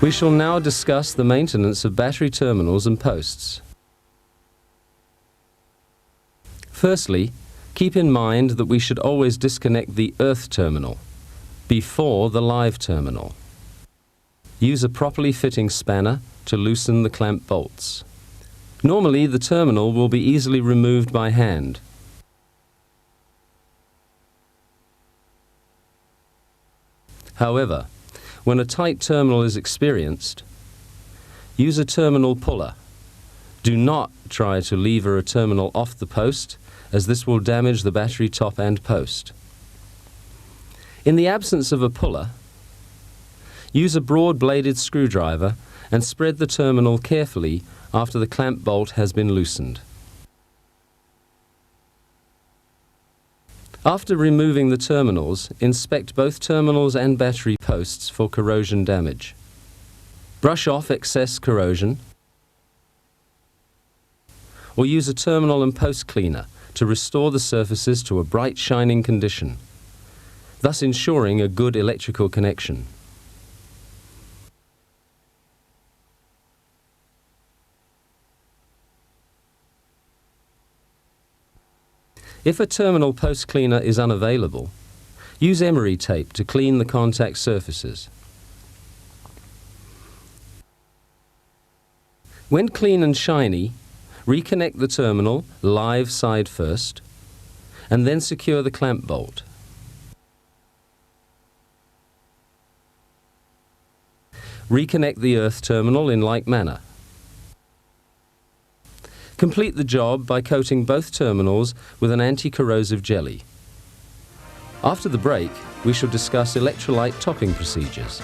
We shall now discuss the maintenance of battery terminals and posts. Firstly, keep in mind that we should always disconnect the earth terminal before the live terminal. Use a properly fitting spanner to loosen the clamp bolts. Normally, the terminal will be easily removed by hand. However, when a tight terminal is experienced, use a terminal puller. Do not try to lever a terminal off the post, as this will damage the battery top and post. In the absence of a puller, use a broad-bladed screwdriver and spread the terminal carefully after the clamp bolt has been loosened. After removing the terminals, inspect both terminals and battery posts for corrosion damage. Brush off excess corrosion, or use a terminal and post cleaner to restore the surfaces to a bright, shining condition, thus ensuring a good electrical connection. If a terminal post cleaner is unavailable, use emery tape to clean the contact surfaces. When clean and shiny, reconnect the terminal live side first, and then secure the clamp bolt. Reconnect the earth terminal in like manner. Complete the job by coating both terminals with an anti-corrosive jelly. After the break, we shall discuss electrolyte topping procedures.